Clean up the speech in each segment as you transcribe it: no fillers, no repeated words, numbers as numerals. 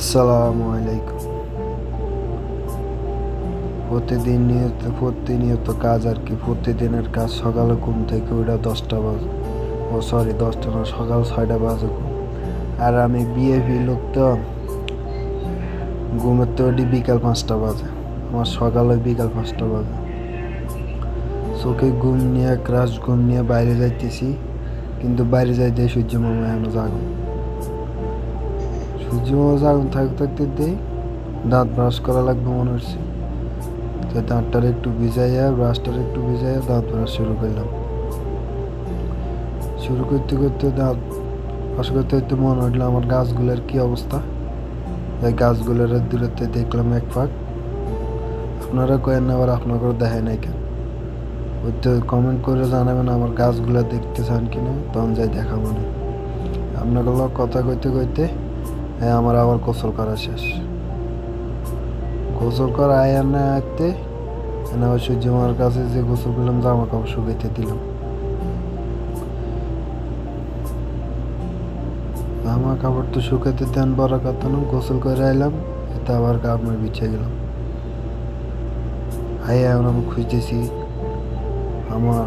আসসালামু আলাইকুম। প্রতিনিয়ত কাজ আর কি। প্রতিদিনের কাজ। সকালে ঘুম থেকে ওইটা 10টা বাজে। ও সরি, 10টা না, সকাল 6টা বাজে ঘুম। আর আমি বিএপি লোক তো, ঘুমের তো ওটি বিকাল 5টা বাজে। আমার সকালে বিকাল 5টা বাজে। চোখে ঘুম নিয়ে, ক্রাশ ঘুম নিয়ে বাইরে যাইতেছি, কিন্তু বাইরে যাইতে সূর্য মামা এখনো জাগুন। সূর্য মামা জাগুন থাকতে থাকতে দেই দাঁত ব্রাশ করা লাগবে মনে হচ্ছে। তো দাঁতটার একটু ভিজাইয়া, ব্রাশটার একটু ভিজাইয়া দাঁত ব্রাশ শুরু করলাম। শুরু করতে করতে দাঁত ব্রাশ করতে করতে মনে হইলো আমার গাছগুলোর কি অবস্থা। এই গাছগুলোর দূরত্বে দেখলাম এক ফাঁক। আপনারা কয়েন না, আবার আপনাকেও দেখায় নাই কেন? ওই তো কমেন্ট করে জানাবেন আমার গাছগুলো দেখতে চান কিনা, তখন যাই দেখা মনে। আপনাগুলো কথা কইতে কইতে আমার আবার গোসল করা শেষ। গোসল করা আয়ার না আয়তে আবার সূর্য মামার কাছে যে গোসল করলাম, জামা কাপড় শুকাইতে দিলাম। জামা কাপড় তো শুকাইতে দেন বড় কথা না, গোসল করে আইলাম, এতে আবার কাপড় বিছিয়ে গেলাম। এখন আমি খুঁজতেছি আমার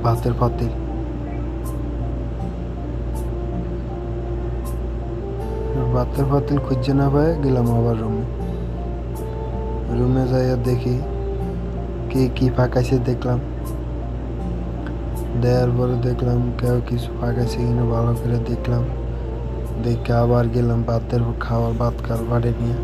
ভাতের পাতিল। ভাতের পাতিল খুঁজছে না পাই, গেলাম আবার রুমে যাইয়া দেখি কে কি ফাঁকাইছে। দেখলাম, দেওয়ার পরে দেখলাম কেউ কিছু ফাঁকাইছে কিনা ভালো করে দেখলাম। দেখে আবার গেলাম ভাত খাওয়ার বাড়ি নিয়ে।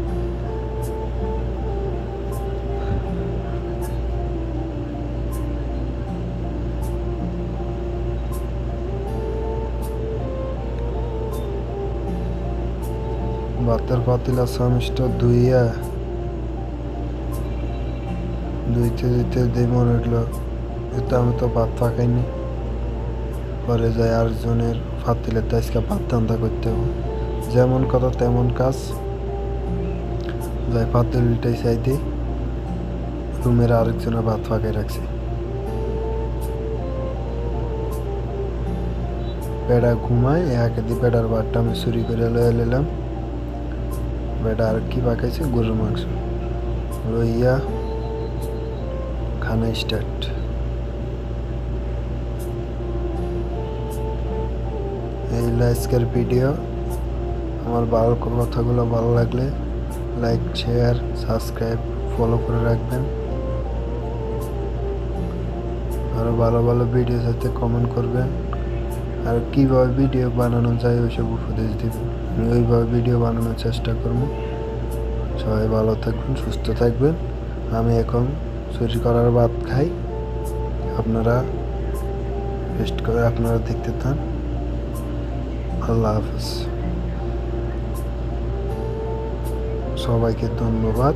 ভাতের পাতিলা চামচটা ধুইতে দিয়ে মনে উঠলো এটা আমি তো ভাত পাকাইনি। পরে যাই আরেকজনের পাতিলে তো আজকে ভাত ধান্দা করতে হবে। যেমন কথা তেমন কাজ। যাই পাতিলটাই চাইতে রুমের আরেকজনের ভাত পাকাই রাখছে। বেড়া ঘুমায় একে দিয়ে বেড়ার ভাতটা আমি চুরি করে লয়ে নিলাম। বেটা আর কি পাকাইছে, গরুর মাংস লইয়া খানা স্টার্ট। এই আজকের ভিডিও। আমার কথাগুলো ভালো লাগলে লাইক, শেয়ার, সাবস্ক্রাইব, ফলো করে রাখবেন। আরও ভালো ভালো ভিডিও সাথে কমেন্ট করবেন। আর কীভাবে ভিডিও বানানো যায় ওইসব উপদেশ দেবেন। আমি ওইভাবে ভিডিও বানানোর চেষ্টা করব। সবাই ভালো থাকবেন, সুস্থ থাকবেন। আমি এখন চুরি করার ভাত খাই। আপনারা রেস্ট করে আপনারা দেখতে থান। আল্লাহ হাফেজ। সবাইকে ধন্যবাদ।